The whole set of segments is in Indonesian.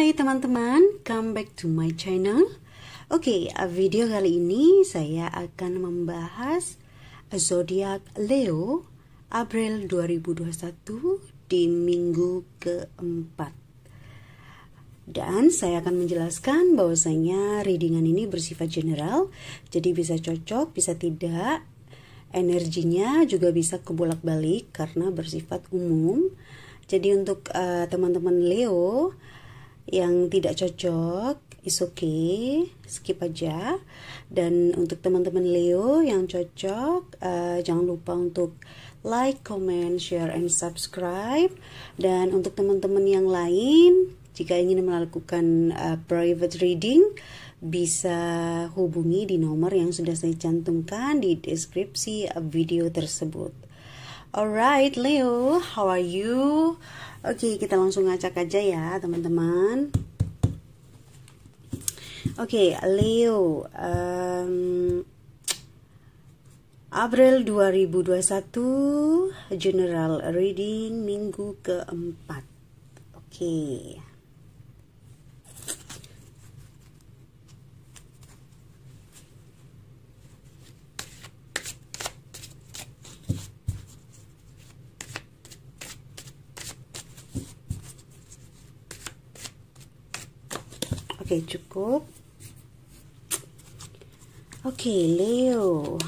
Hai teman-teman, come back to my channel. Oke, video kali ini saya akan membahas zodiak Leo April 2021 di minggu keempat. Dan saya akan menjelaskan bahwasanya readingan ini bersifat general, jadi bisa cocok, bisa tidak. Energinya juga bisa kebolak-balik karena bersifat umum. Jadi untuk teman-teman Leo yang tidak cocok, is okay, skip aja. Dan untuk teman-teman Leo yang cocok, jangan lupa untuk like, comment, share, and subscribe. Dan untuk teman-teman yang lain, jika ingin melakukan private reading, bisa hubungi di nomor yang sudah saya cantumkan di deskripsi video tersebut. Alright Leo, how are you? Oke, kita langsung ngacak aja ya teman-teman. Oke, Leo, April 2021 General Reading minggu keempat. Oke. Oke, cukup. Oke, Leo.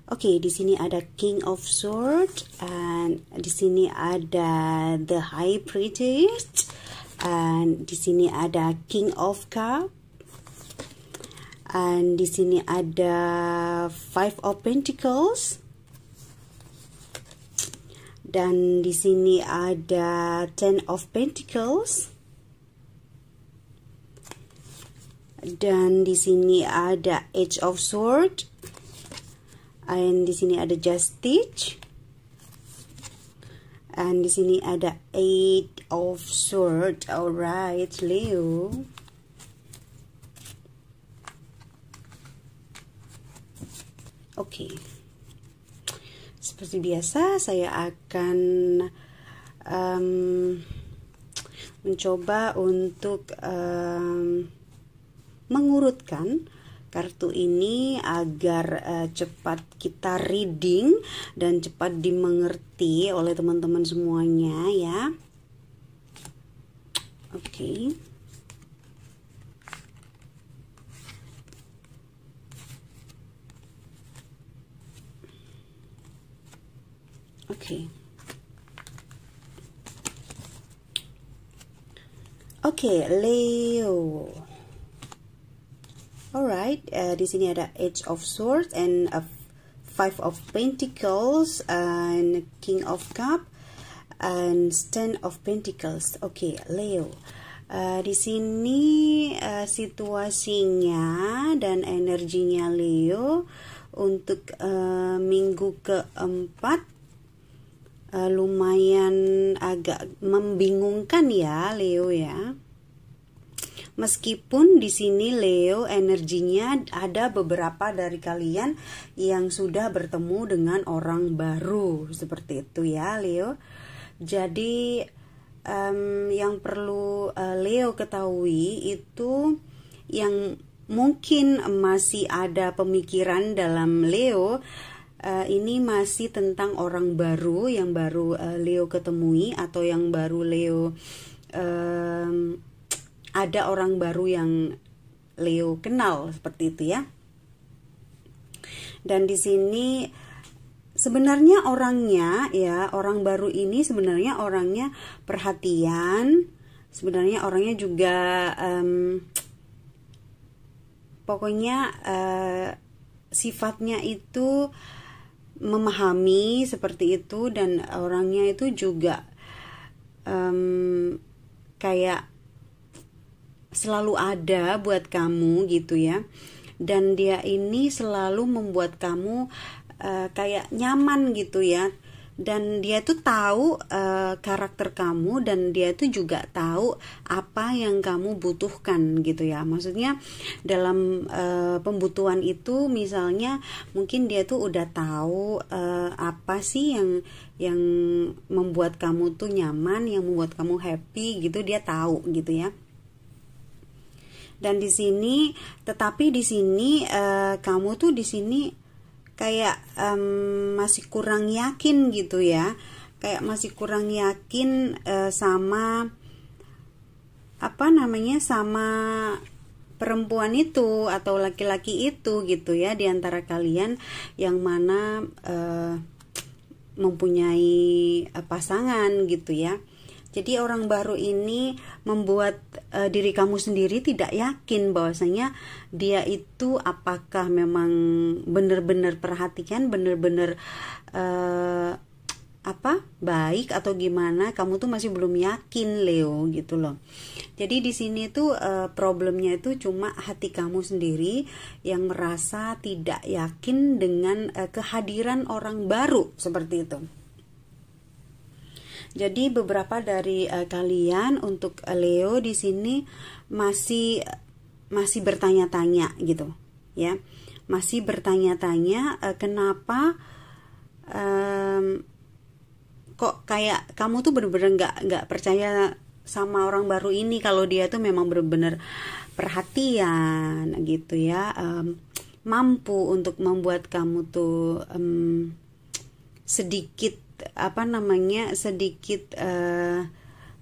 Oke, di sini ada King of Swords, and di sini ada The High Priest, and di sini ada King of Cup, and di sini ada Five of Pentacles, dan di sini ada Ten of Pentacles. Dan di sini ada Edge of Sword, dan di sini ada Justice, dan di sini ada Eight of Sword. Alright, Leo. Oke. Seperti biasa, saya akan mencoba untuk mengurutkan kartu ini agar cepat kita reading dan cepat dimengerti oleh teman-teman semuanya ya. Oke. Oke. Oke, Leo. Alright, di sini ada Edge of Swords and Five of Pentacles and King of Cup and Ten of Pentacles. Oke, Leo. Di sini situasinya dan energinya Leo untuk minggu keempat lumayan agak membingungkan ya, Leo ya. Meskipun di sini Leo energinya ada beberapa dari kalian yang sudah bertemu dengan orang baru seperti itu ya, Leo. Jadi yang perlu Leo ketahui itu yang mungkin masih ada pemikiran dalam Leo, ini masih tentang orang baru yang baru Leo ketemui atau yang baru Leo ada orang baru yang Leo kenal seperti itu ya. Dan di sini sebenarnya orangnya ya, orang baru ini sebenarnya orangnya perhatian, sebenarnya orangnya juga pokoknya sifatnya itu memahami seperti itu, dan orangnya itu juga kayak selalu ada buat kamu gitu ya. Dan dia ini selalu membuat kamu kayak nyaman gitu ya. dan dia tuh tahu karakter kamu, dan dia tuh juga tahu apa yang kamu butuhkan gitu ya. Maksudnya dalam pembutuhan itu, misalnya mungkin dia tuh udah tahu apa sih yang membuat kamu tuh nyaman, yang membuat kamu happy gitu, dia tahu gitu ya. Dan di sini, tetapi di sini kamu tuh di sini kayak masih kurang yakin gitu ya, kayak masih kurang yakin sama apa namanya, sama perempuan itu atau laki-laki itu gitu ya, di antara kalian yang mana mempunyai pasangan gitu ya. Jadi orang baru ini membuat diri kamu sendiri tidak yakin bahwasanya dia itu apakah memang benar-benar perhatian, benar-benar baik atau gimana. Kamu tuh masih belum yakin, Leo, gitu loh. Jadi di sini tuh problemnya itu cuma hati kamu sendiri yang merasa tidak yakin dengan kehadiran orang baru seperti itu. Jadi beberapa dari kalian, untuk Leo di sini masih bertanya-tanya gitu ya, masih bertanya-tanya kenapa kok kayak kamu tuh bener-bener nggak percaya sama orang baru ini, kalau dia tuh memang bener-bener perhatian gitu ya, mampu untuk membuat kamu tuh sedikit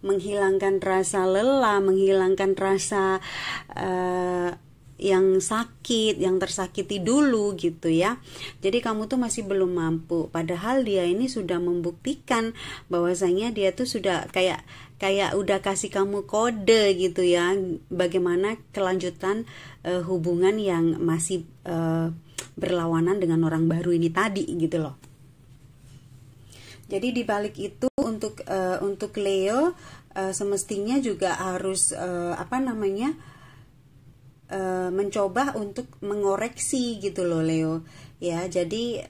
menghilangkan rasa lelah, menghilangkan rasa yang sakit, yang tersakiti dulu gitu ya. Jadi kamu tuh masih belum mampu, padahal dia ini sudah membuktikan bahwasanya dia tuh sudah kayak udah kasih kamu kode gitu ya, bagaimana kelanjutan hubungan yang masih berlawanan dengan orang baru ini tadi gitu loh. Jadi di balik itu, untuk Leo semestinya juga harus mencoba untuk mengoreksi gitu loh, Leo ya. Jadi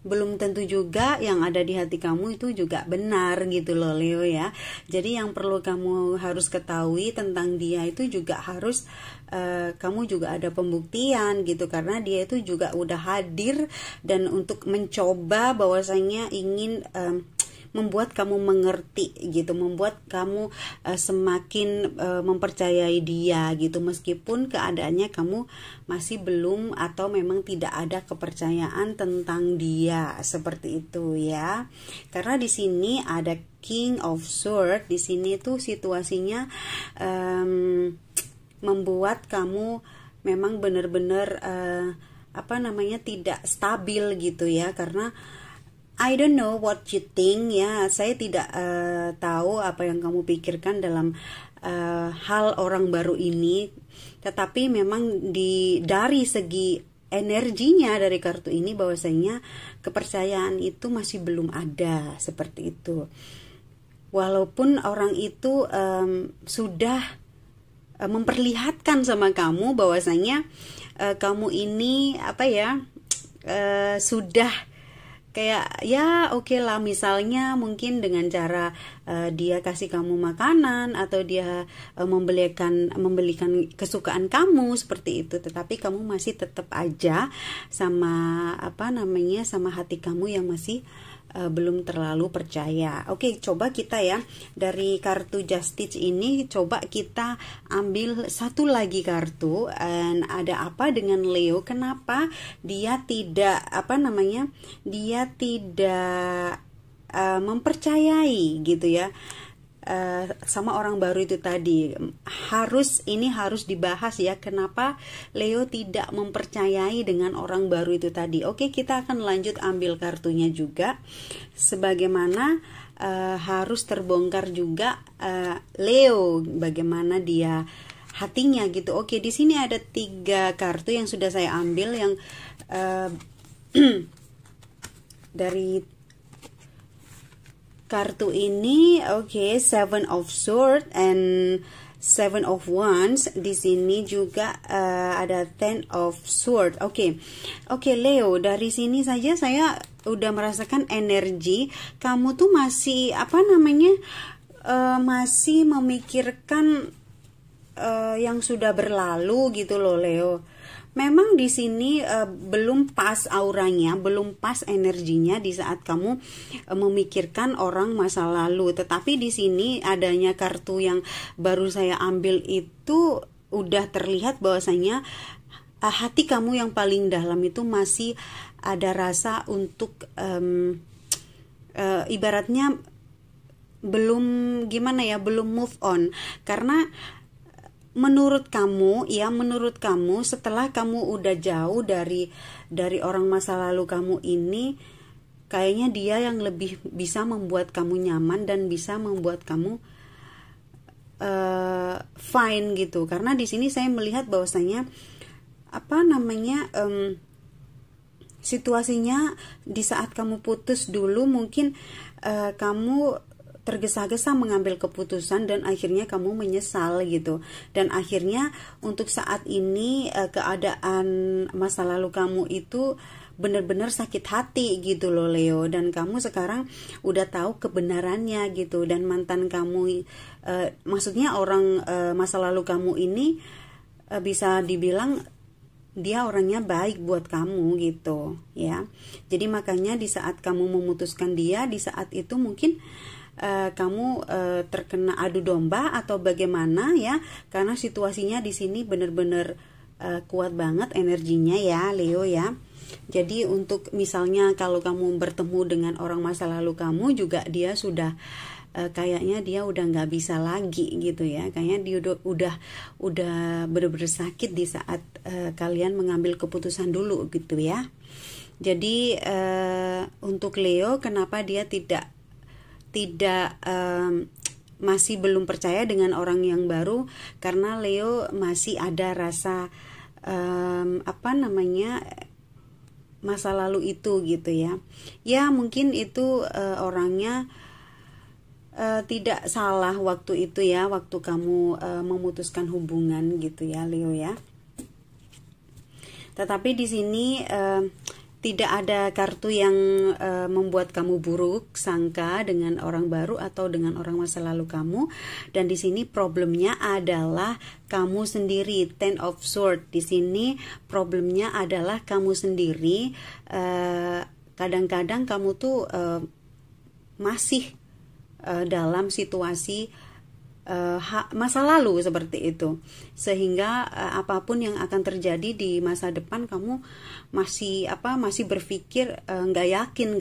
belum tentu juga yang ada di hati kamu itu juga benar gitu loh, Leo ya. Jadi yang perlu kamu harus ketahui tentang dia itu juga harus kamu juga ada pembuktian gitu, karena dia itu juga udah hadir dan untuk mencoba bahwasanya ingin membuat kamu mengerti gitu, membuat kamu semakin mempercayai dia gitu, meskipun keadaannya kamu masih belum atau memang tidak ada kepercayaan tentang dia, seperti itu ya. Karena di sini ada King of Swords, di sini tuh situasinya membuat kamu memang benar-benar tidak stabil gitu ya, karena I don't know what you think ya. Saya tidak tahu apa yang kamu pikirkan dalam hal orang baru ini, tetapi memang dari segi energinya dari kartu ini bahwasanya kepercayaan itu masih belum ada, seperti itu. Walaupun orang itu sudah memperlihatkan sama kamu bahwasanya kamu ini sudah kayak ya oke lah, misalnya mungkin dengan cara dia kasih kamu makanan atau dia membelikan kesukaan kamu seperti itu, tetapi kamu masih tetap aja sama sama hati kamu yang masih belum terlalu percaya. Oke, coba kita ya dari kartu Justice ini, coba kita ambil satu lagi kartu. Dan ada apa dengan Leo? Kenapa dia tidak dia tidak mempercayai gitu ya sama orang baru itu tadi. Ini harus dibahas ya, kenapa Leo tidak mempercayai dengan orang baru itu tadi. Oke, kita akan lanjut ambil kartunya juga, sebagaimana harus terbongkar juga Leo bagaimana dia hatinya gitu. Oke, di sini ada 3 kartu yang sudah saya ambil, yang dari kartu ini. Oke, 7 of Swords and 7 of Wands. Di sini juga ada 10 of Swords. Oke, Leo, dari sini saja saya udah merasakan energi kamu tuh masih masih memikirkan yang sudah berlalu gitu loh Leo. Memang di sini belum pas auranya, belum pas energinya di saat kamu memikirkan orang masa lalu. Tetapi di sini adanya kartu yang baru saya ambil itu udah terlihat bahwasanya hati kamu yang paling dalam itu masih ada rasa untuk ibaratnya belum belum move on, karena menurut kamu setelah kamu udah jauh dari orang masa lalu kamu ini, kayaknya dia yang lebih bisa membuat kamu nyaman dan bisa membuat kamu fine gitu. Karena di sini saya melihat bahwasanya situasinya di saat kamu putus dulu mungkin kamu tergesa-gesa mengambil keputusan dan akhirnya kamu menyesal gitu. Dan akhirnya untuk saat ini keadaan masa lalu kamu itu benar-benar sakit hati gitu loh Leo. Dan kamu sekarang udah tahu kebenarannya gitu. Dan mantan kamu, maksudnya orang masa lalu kamu ini bisa dibilang dia orangnya baik buat kamu gitu ya. Jadi makanya di saat kamu memutuskan dia, di saat itu mungkin kamu terkena adu domba atau bagaimana ya, karena situasinya di sini benar-benar kuat banget energinya ya Leo ya. Jadi untuk misalnya kalau kamu bertemu dengan orang masa lalu kamu juga, dia sudah kayaknya dia udah nggak bisa lagi gitu ya, kayaknya dia udah benar-benar sakit di saat kalian mengambil keputusan dulu gitu ya. Jadi untuk Leo, kenapa dia tidak masih belum percaya dengan orang yang baru, karena Leo masih ada rasa masa lalu itu gitu ya. Ya mungkin itu orangnya tidak salah waktu itu ya, waktu kamu memutuskan hubungan gitu ya Leo ya. Tetapi di sini tidak ada kartu yang membuat kamu buruk sangka dengan orang baru atau dengan orang masa lalu kamu. Dan di sini problemnya adalah kamu sendiri. Ten of Swords di sini problemnya adalah kamu sendiri. Kadang-kadang kamu tuh masih dalam situasi masa lalu seperti itu, sehingga apapun yang akan terjadi di masa depan kamu masih berpikir nggak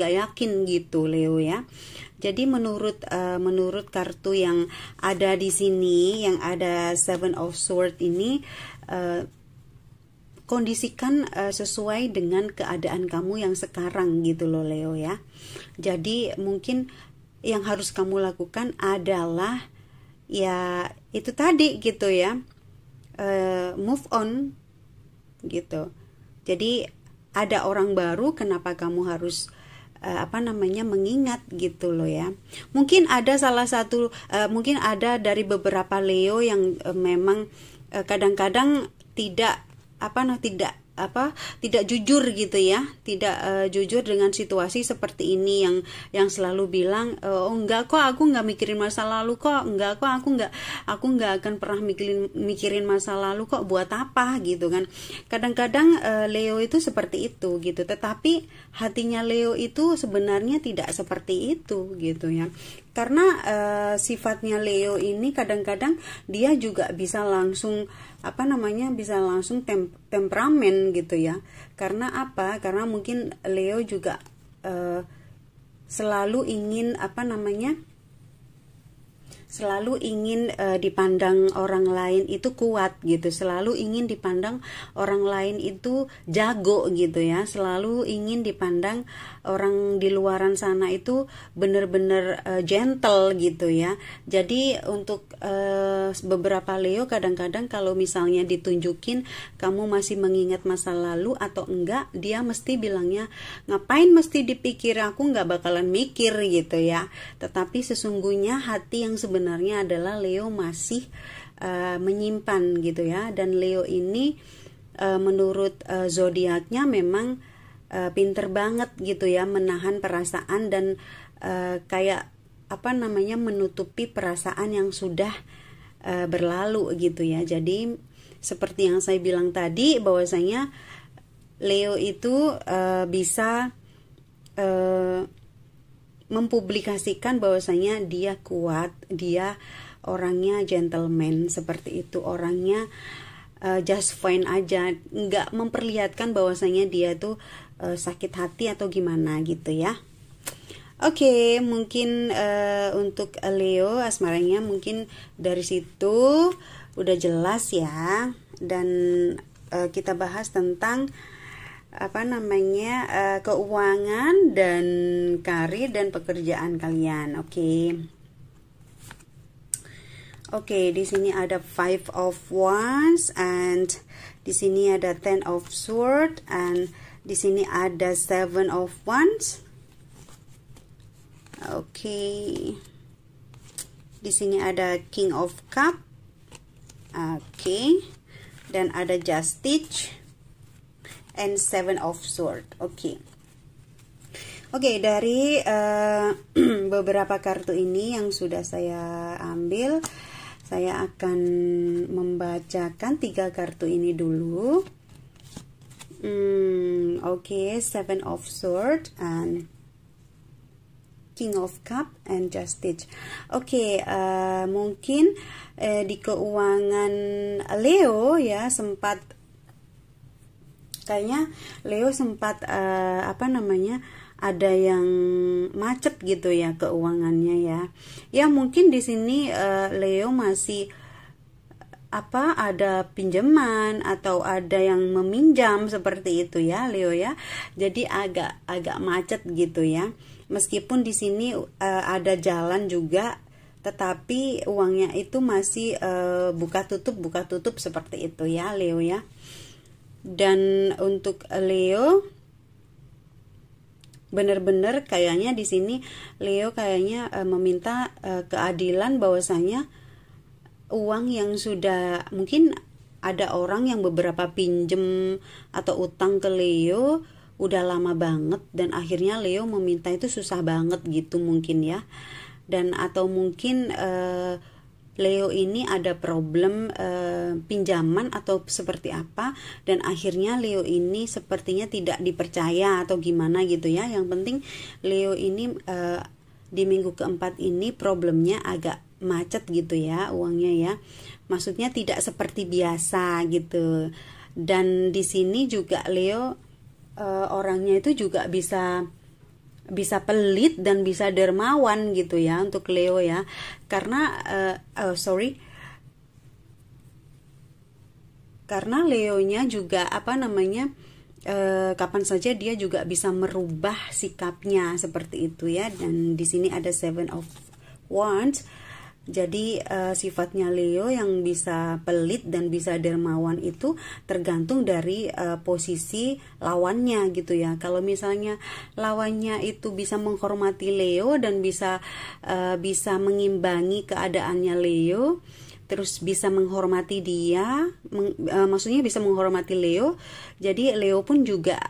yakin gitu Leo ya. Jadi menurut kartu yang ada di sini, yang ada Seven of Swords ini, kondisikan sesuai dengan keadaan kamu yang sekarang gitu loh Leo ya. Jadi mungkin yang harus kamu lakukan adalah ya itu tadi gitu ya, move on gitu. Jadi ada orang baru, kenapa kamu harus mengingat gitu loh ya. Mungkin ada mungkin ada dari beberapa Leo yang memang kadang-kadang tidak jujur gitu ya, tidak jujur dengan situasi seperti ini, yang selalu bilang enggak kok, aku nggak mikirin masa lalu kok, enggak kok, aku nggak akan pernah mikirin masa lalu kok, buat apa gitu kan. Kadang-kadang Leo itu seperti itu gitu, tetapi hatinya Leo itu sebenarnya tidak seperti itu gitu ya. Karena sifatnya Leo ini kadang-kadang dia juga bisa langsung temperamen gitu ya. Karena apa? Karena mungkin Leo juga selalu ingin dipandang orang lain itu kuat gitu, selalu ingin dipandang orang lain itu jago gitu ya, selalu ingin dipandang orang di luaran sana itu benar-benar gentle gitu ya. Jadi untuk beberapa Leo kadang-kadang kalau misalnya ditunjukin kamu masih mengingat masa lalu atau enggak, dia mesti bilangnya ngapain mesti dipikir, aku nggak bakalan mikir gitu ya. Tetapi sesungguhnya hati yang sebenarnya adalah Leo masih menyimpan gitu ya. Dan Leo ini menurut zodiaknya memang pinter banget gitu ya menahan perasaan dan kayak menutupi perasaan yang sudah berlalu gitu ya. Jadi seperti yang saya bilang tadi bahwasanya Leo itu bisa mempublikasikan bahwasanya dia kuat, dia orangnya gentleman, seperti itu, orangnya just fine aja, nggak memperlihatkan bahwasanya dia tuh sakit hati atau gimana gitu ya. Oke, mungkin untuk Leo asmaranya mungkin dari situ udah jelas ya. Dan kita bahas tentang keuangan dan karir dan pekerjaan kalian. Oke, di sini ada Five of Wands, and di sini ada Ten of Swords, and di sini ada Seven of Wands. Oke, di sini ada King of Cup. Oke, dan ada Justice and Seven of Swords. Oke, dari beberapa kartu ini yang sudah saya ambil, saya akan membacakan 3 kartu ini dulu. Seven of Swords and King of Cup and Justice. Mungkin di keuangan Leo ya kayaknya Leo sempat ada yang macet gitu ya keuangannya ya. Ya mungkin di sini Leo masih ada pinjaman atau ada yang meminjam seperti itu ya Leo ya. Jadi agak macet gitu ya. Meskipun di sini ada jalan juga, tetapi uangnya itu masih buka tutup seperti itu ya Leo ya. Dan untuk Leo benar-benar kayaknya di sini Leo kayaknya meminta keadilan, bahwasanya uang yang sudah mungkin ada orang yang beberapa pinjem atau utang ke Leo udah lama banget, dan akhirnya Leo meminta itu susah banget gitu mungkin ya. Dan atau mungkin Leo ini ada problem pinjaman atau seperti apa, dan akhirnya Leo ini sepertinya tidak dipercaya atau gimana gitu ya. Yang penting Leo ini di minggu keempat ini problemnya agak macet gitu ya uangnya ya. Maksudnya tidak seperti biasa gitu. Dan di sini juga Leo orangnya itu juga bisa pelit dan bisa dermawan gitu ya untuk Leo ya. Karena karena Leonya juga kapan saja dia juga bisa merubah sikapnya seperti itu ya. Dan di sini ada Seven of Wands. Jadi sifatnya Leo yang bisa pelit dan bisa dermawan itu tergantung dari posisi lawannya gitu ya. Kalau misalnya lawannya itu bisa menghormati Leo dan bisa mengimbangi keadaannya Leo, terus bisa menghormati dia, maksudnya bisa menghormati Leo, jadi Leo pun juga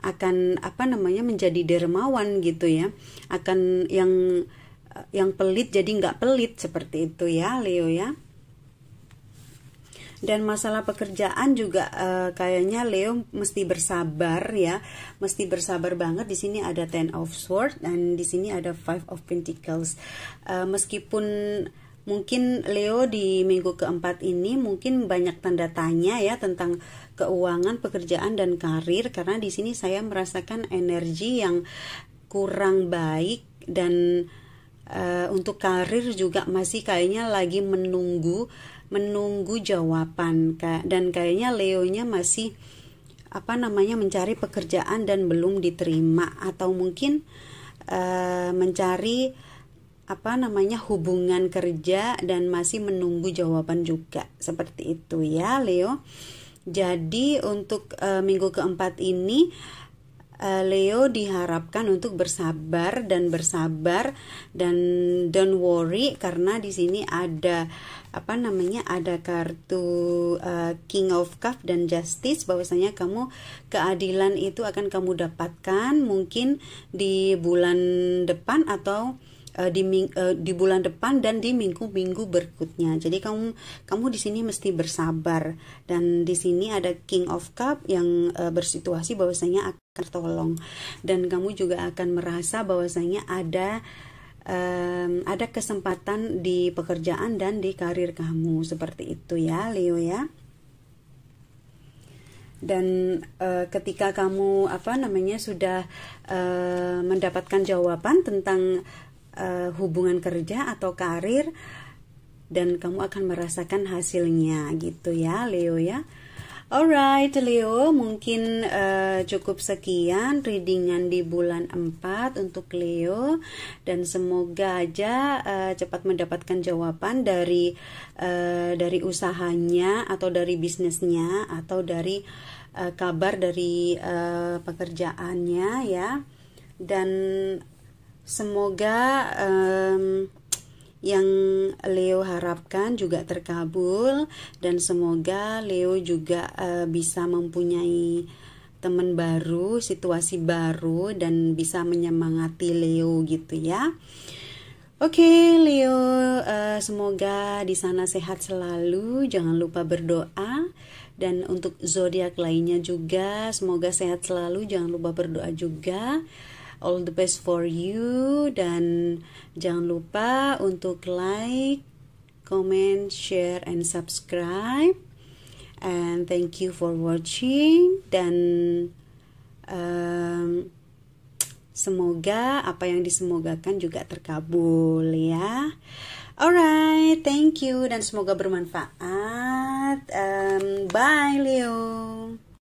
akan menjadi dermawan gitu ya. Akan yang pelit jadi nggak pelit seperti itu ya Leo ya. Dan masalah pekerjaan juga kayaknya Leo mesti bersabar ya, mesti bersabar banget. Di sini ada Ten of Swords dan di sini ada Five of Pentacles. Meskipun mungkin Leo di minggu keempat ini mungkin banyak tanda tanya ya tentang keuangan, pekerjaan dan karir, karena di sini saya merasakan energi yang kurang baik. Dan untuk karir juga masih kayaknya lagi menunggu jawaban, dan kayaknya Leonya masih mencari pekerjaan dan belum diterima, atau mungkin mencari hubungan kerja dan masih menunggu jawaban juga, seperti itu ya Leo. Jadi untuk minggu keempat ini Leo diharapkan untuk bersabar dan don't worry, karena di sini ada ada kartu King of Cups dan Justice, bahwasanya kamu keadilan itu akan kamu dapatkan mungkin di bulan depan atau di bulan depan dan di minggu-minggu berikutnya. Jadi kamu di sini mesti bersabar, dan di sini ada King of Cup yang bersituasi bahwasanya akan tertolong, dan kamu juga akan merasa bahwasanya ada kesempatan di pekerjaan dan di karir kamu, seperti itu ya Leo ya. Dan ketika kamu sudah mendapatkan jawaban tentang hubungan kerja atau karir, dan kamu akan merasakan hasilnya gitu ya Leo ya. Alright Leo, mungkin cukup sekian readingan di bulan 4 untuk Leo, dan semoga aja cepat mendapatkan jawaban dari usahanya atau dari bisnisnya atau dari kabar dari pekerjaannya ya. Dan semoga yang Leo harapkan juga terkabul, dan semoga Leo juga bisa mempunyai teman baru, situasi baru, dan bisa menyemangati Leo gitu ya. Oke Leo, semoga di sana sehat selalu, jangan lupa berdoa. Dan untuk zodiak lainnya juga semoga sehat selalu, jangan lupa berdoa juga. All the best for you, dan jangan lupa untuk like, comment, share, and subscribe. And thank you for watching, dan semoga apa yang disemogakan juga terkabul ya. Alright, thank you, dan semoga bermanfaat. Bye Leo.